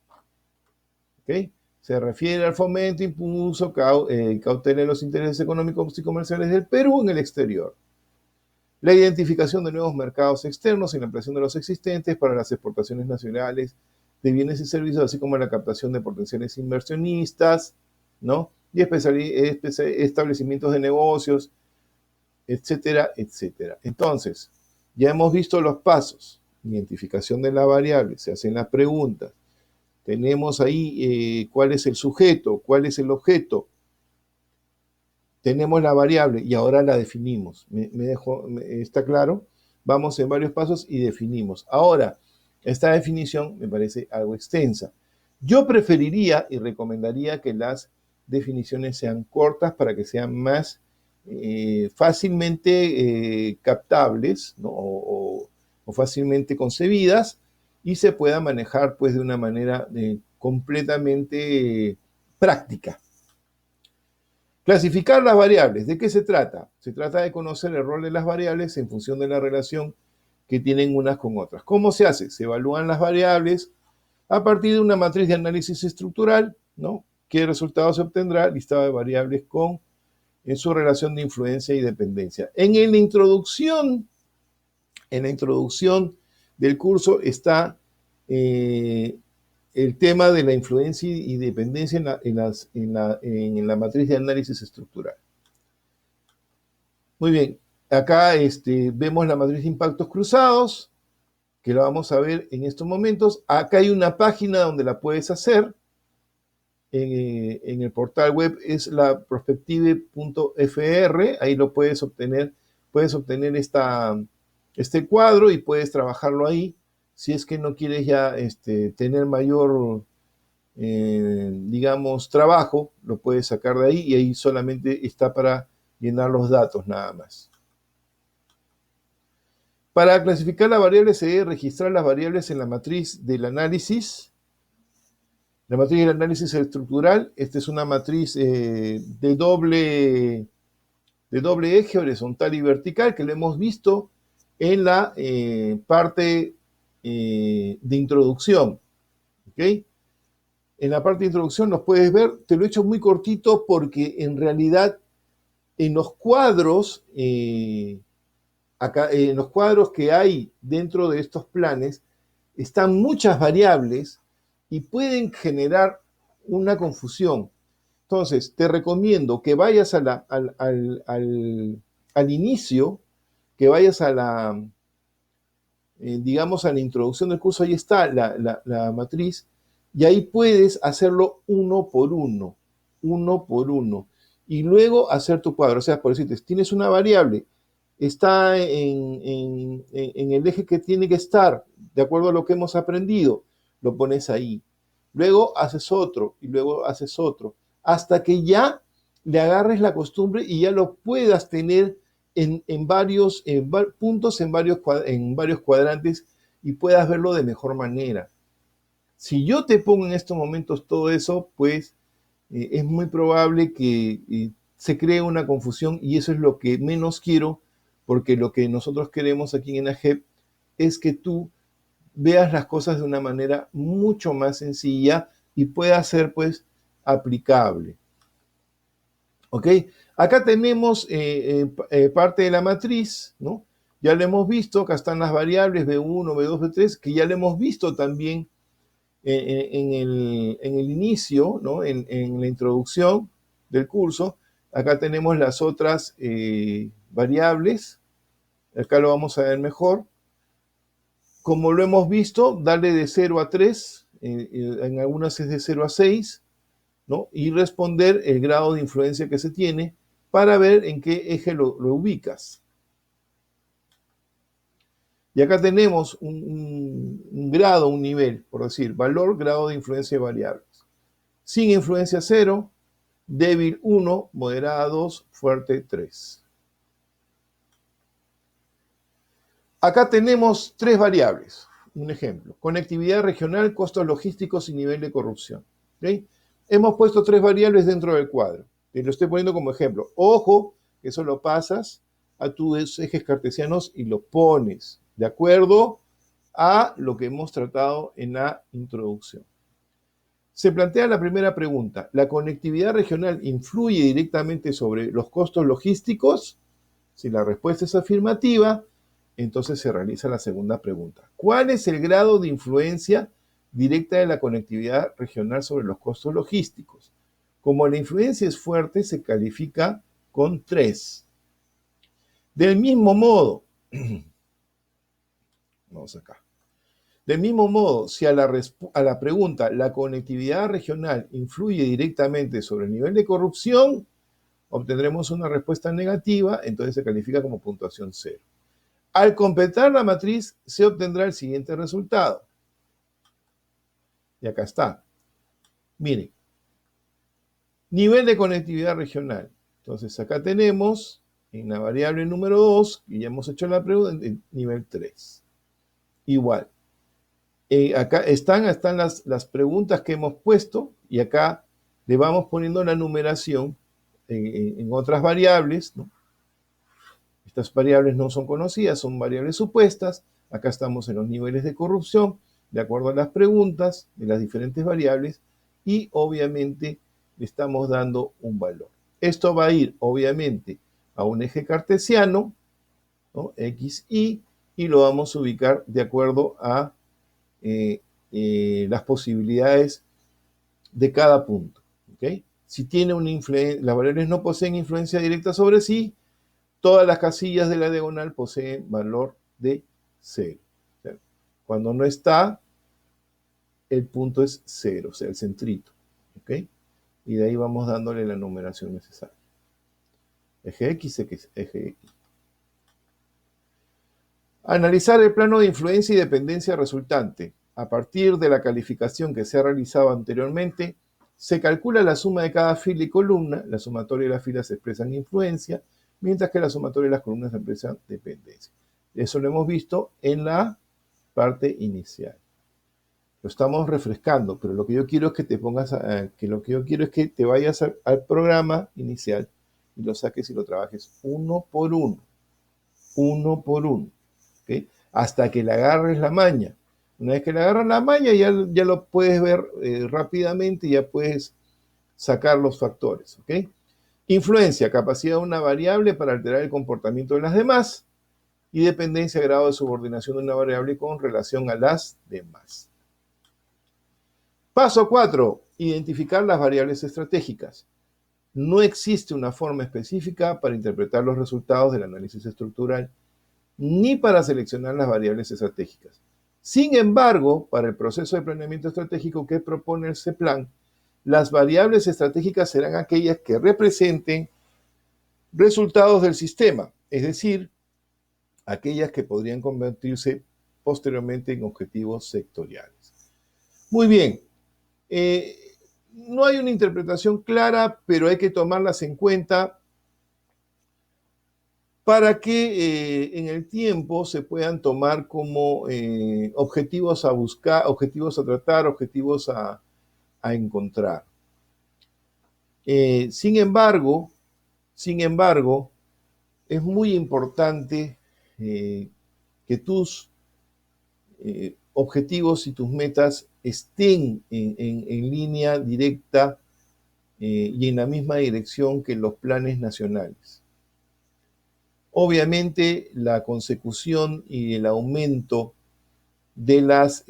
¿Ok? Se refiere al fomento, impulso, cautela de los intereses económicos y comerciales del Perú en el exterior. La identificación de nuevos mercados externos y la ampliación de los existentes para las exportaciones nacionales de bienes y servicios, así como la captación de potenciales inversionistas, ¿no? Y establecimientos de negocios, etcétera, etcétera. Entonces, ya hemos visto los pasos. Identificación de la variable, se hacen las preguntas. Tenemos ahí cuál es el sujeto, cuál es el objeto. Tenemos la variable y ahora la definimos. ¿Está claro? Vamos en varios pasos y definimos. Ahora, esta definición me parece algo extensa. Yo preferiría y recomendaría que las definiciones sean cortas para que sean más fácilmente captables, ¿no? o fácilmente concebidas y se pueda manejar pues de una manera completamente práctica. Clasificar las variables. ¿De qué se trata? Se trata de conocer el rol de las variables en función de la relación que tienen unas con otras. ¿Cómo se hace? Se evalúan las variables a partir de una matriz de análisis estructural, ¿no? ¿Qué resultado se obtendrá? Listado de variables con en su relación de influencia y dependencia. En la introducción del curso está el tema de la influencia y dependencia en la matriz de análisis estructural. Muy bien, acá vemos la matriz de impactos cruzados, que la vamos a ver en estos momentos. Acá hay una página donde la puedes hacer. En el portal web es la prospective.fr, ahí lo puedes obtener este cuadro y puedes trabajarlo ahí. Si es que no quieres ya tener mayor, digamos, trabajo, lo puedes sacar de ahí y ahí solamente está para llenar los datos nada más. Para clasificar las variables se debe registrar las variables en la matriz del análisis. La matriz del análisis estructural, esta es una matriz de doble eje horizontal y vertical que lo hemos visto en la parte de introducción. ¿Okay? En la parte de introducción los puedes ver, te lo he hecho muy cortito porque en realidad en los cuadros, en los cuadros que hay dentro de estos planes están muchas variables y pueden generar una confusión. Entonces, te recomiendo que vayas al inicio, que vayas a digamos, a la introducción del curso, ahí está la matriz, y ahí puedes hacerlo uno por uno, y luego hacer tu cuadro. O sea, por decirte, tienes una variable, está en el eje que tiene que estar, de acuerdo a lo que hemos aprendido, lo pones ahí. Luego haces otro, y luego haces otro, hasta que ya le agarres la costumbre y ya lo puedas tener en varios puntos, en varios cuadrantes, y puedas verlo de mejor manera. Si yo te pongo en estos momentos todo eso, pues es muy probable que se cree una confusión y eso es lo que menos quiero, porque lo que nosotros queremos aquí en ENAGEP es que tú veas las cosas de una manera mucho más sencilla y pueda ser pues aplicable. ¿Ok? Acá tenemos parte de la matriz, ¿no? Ya lo hemos visto, acá están las variables B1, B2, B3, que ya lo hemos visto también en el inicio, ¿no? En la introducción del curso. Acá tenemos las otras variables, acá lo vamos a ver mejor. Como lo hemos visto, darle de 0 a 3, en algunas es de 0 a 6, ¿no? Y responder el grado de influencia que se tiene para ver en qué eje lo ubicas. Y acá tenemos un grado, un nivel, por decir, valor, grado de influencia de variables. Sin influencia 0, débil 1, moderada 2, fuerte 3. Acá tenemos 3 variables. Un ejemplo, conectividad regional, costos logísticos y nivel de corrupción. ¿Okay? Hemos puesto 3 variables dentro del cuadro. Te lo estoy poniendo como ejemplo. Ojo, que eso lo pasas a tus ejes cartesianos y lo pones de acuerdo a lo que hemos tratado en la introducción. Se plantea la primera pregunta. ¿La conectividad regional influye directamente sobre los costos logísticos? Si la respuesta es afirmativa, entonces se realiza la segunda pregunta. ¿Cuál es el grado de influencia directa de la conectividad regional sobre los costos logísticos? Como la influencia es fuerte, se califica con 3. Del mismo modo, vamos acá. Del mismo modo, si a la pregunta ¿la conectividad regional influye directamente sobre el nivel de corrupción? Obtendremos una respuesta negativa, entonces se califica como puntuación 0. Al completar la matriz, se obtendrá el siguiente resultado. Y acá está. Miren, nivel de conectividad regional. Entonces acá tenemos en la variable número 2, que ya hemos hecho la pregunta, en nivel 3. Igual. Acá están las preguntas que hemos puesto y acá le vamos poniendo la numeración en otras variables, ¿no? Estas variables no son conocidas, son variables supuestas. Acá estamos en los niveles de corrupción, de acuerdo a las preguntas de las diferentes variables, y obviamente le estamos dando un valor. Esto va a ir, obviamente, a un eje cartesiano, ¿no? X, y lo vamos a ubicar de acuerdo a las posibilidades de cada punto. ¿Okay? Si tiene una influencia, las variables no poseen influencia directa sobre sí, todas las casillas de la diagonal poseen valor de 0. O sea, cuando no está, el punto es 0, o sea, el centrito. ¿Okay? Y de ahí vamos dándole la numeración necesaria. Eje X, eje Y. Analizar el plano de influencia y dependencia resultante. A partir de la calificación que se ha realizado anteriormente, se calcula la suma de cada fila y columna. La sumatoria de las filas se expresa en influencia, mientras que la sumatoria de las columnas se expresa en dependencia. Eso lo hemos visto en la parte inicial. Lo estamos refrescando, pero lo que yo quiero es que te pongas, lo que yo quiero es que te vayas al programa inicial y lo saques y lo trabajes uno por uno. Uno por uno. ¿Okay? Hasta que le agarres la maña. Una vez que le agarras la maña, ya lo puedes ver rápidamente y ya puedes sacar los factores. ¿Okay? Influencia, capacidad de una variable para alterar el comportamiento de las demás. Y dependencia, grado de subordinación de una variable con relación a las demás. Paso 4. Identificar las variables estratégicas. No existe una forma específica para interpretar los resultados del análisis estructural, ni para seleccionar las variables estratégicas. Sin embargo, para el proceso de planeamiento estratégico que propone el CEPLAN, las variables estratégicas serán aquellas que representen resultados del sistema, es decir, aquellas que podrían convertirse posteriormente en objetivos sectoriales. Muy bien, no hay una interpretación clara, pero hay que tomarlas en cuenta para que en el tiempo se puedan tomar como objetivos a buscar, objetivos a tratar, objetivos a encontrar. Sin embargo, es muy importante que tus objetivos y tus metas estén en línea directa y en la misma dirección que los planes nacionales. Obviamente, la consecución y el aumento de las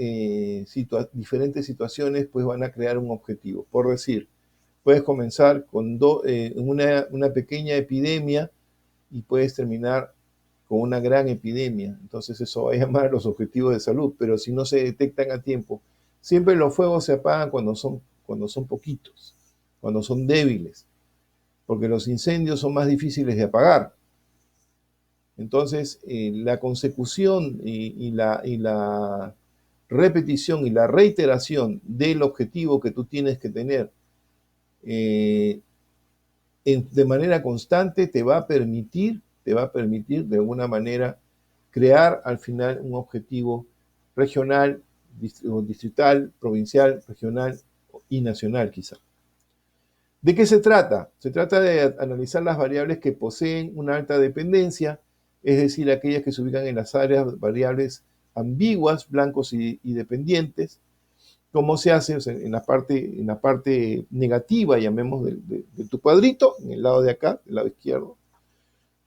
diferentes situaciones pues van a crear un objetivo. Por decir, puedes comenzar con una pequeña epidemia y puedes terminar con una gran epidemia. Entonces eso va a llamar a los objetivos de salud, pero si no se detectan a tiempo, siempre los fuegos se apagan cuando son poquitos, cuando son débiles, porque los incendios son más difíciles de apagar. Entonces, la consecución y la repetición y la reiteración del objetivo que tú tienes que tener de manera constante te va a permitir de alguna manera crear al final un objetivo regional, distrital, provincial, regional y nacional quizá. ¿De qué se trata? Se trata de analizar las variables que poseen una alta dependencia, es decir, aquellas que se ubican en las áreas variables ambiguas, blancos y dependientes. ¿Cómo se hace? O sea, en la parte negativa, llamemos, de tu cuadrito, en el lado de acá, del lado izquierdo.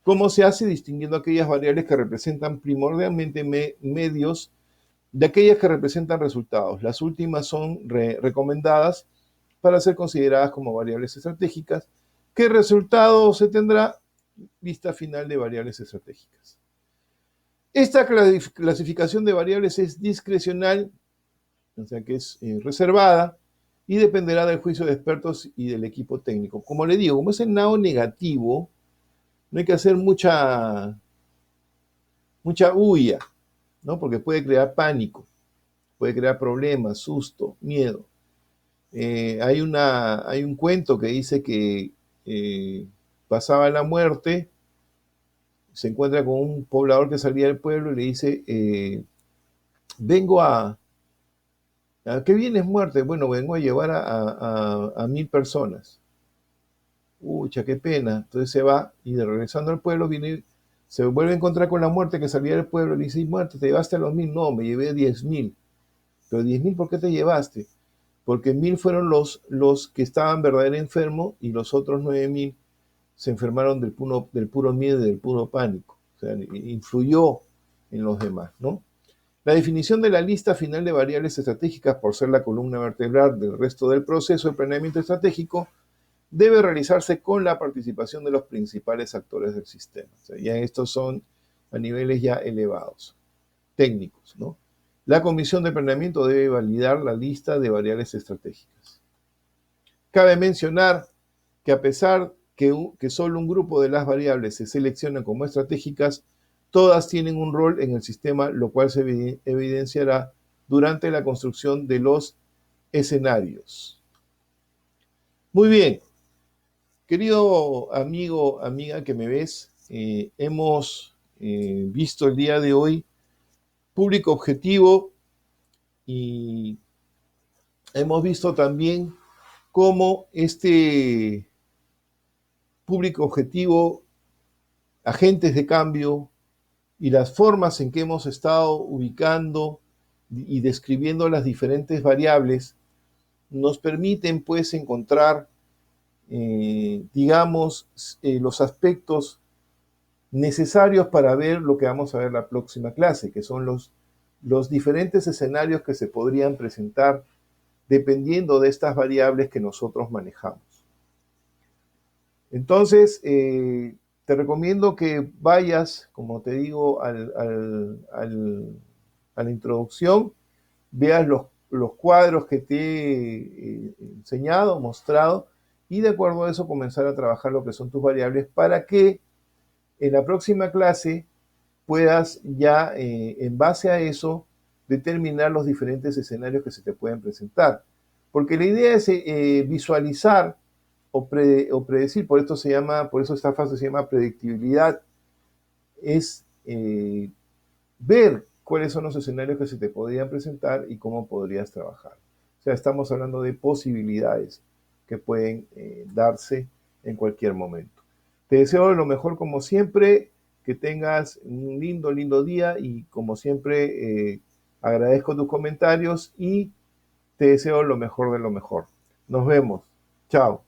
¿Cómo se hace? Distinguiendo aquellas variables que representan primordialmente medios de aquellas que representan resultados. Las últimas son recomendadas para ser consideradas como variables estratégicas. ¿Qué resultado se tendrá? Lista final de variables estratégicas. Esta clasificación de variables es discrecional, o sea que es reservada, y dependerá del juicio de expertos y del equipo técnico. Como le digo, como es el lado negativo, no hay que hacer mucha bulla, ¿no? Porque puede crear pánico, puede crear problemas, susto, miedo. Hay un cuento que dice que pasaba la muerte, se encuentra con un poblador que salía del pueblo y le dice, vengo ¿a qué vienes, muerte? Bueno, vengo a llevar a 1000 personas. Ucha, qué pena. Entonces se va y regresando al pueblo se vuelve a encontrar con la muerte que salía del pueblo y le dice, muerte, ¿te llevaste a los 1000? No, me llevé 10.000. Pero 10.000, ¿por qué te llevaste? Porque 1000 fueron los que estaban verdaderamente enfermos y los otros 9.000 se enfermaron del puro miedo y del puro pánico. O sea, influyó en los demás, ¿no? La definición de la lista final de variables estratégicas, por ser la columna vertebral del resto del proceso de planeamiento estratégico, debe realizarse con la participación de los principales actores del sistema. O sea, ya estos son a niveles ya elevados, técnicos, ¿no? La comisión de planeamiento debe validar la lista de variables estratégicas. Cabe mencionar que a pesar que solo un grupo de las variables se seleccionan como estratégicas, todas tienen un rol en el sistema, lo cual se evidenciará durante la construcción de los escenarios. Muy bien, querido amigo, amiga que me ves, hemos visto el día de hoy público objetivo y hemos visto también cómo este público objetivo, agentes de cambio y las formas en que hemos estado ubicando y describiendo las diferentes variables nos permiten pues encontrar, digamos, los aspectos necesarios para ver lo que vamos a ver la próxima clase, que son los diferentes escenarios que se podrían presentar dependiendo de estas variables que nosotros manejamos. Entonces, te recomiendo que vayas, como te digo, a la introducción, veas los cuadros que te he enseñado, mostrado, y de acuerdo a eso comenzar a trabajar lo que son tus variables para que en la próxima clase puedas ya, en base a eso, determinar los diferentes escenarios que se te pueden presentar. Porque la idea es visualizar o predecir, por eso esta fase se llama predictibilidad, es ver cuáles son los escenarios que se te podrían presentar y cómo podrías trabajar. O sea, estamos hablando de posibilidades, que pueden darse en cualquier momento. Te deseo lo mejor como siempre, que tengas un lindo día y como siempre agradezco tus comentarios y te deseo lo mejor de lo mejor. Nos vemos. Chao.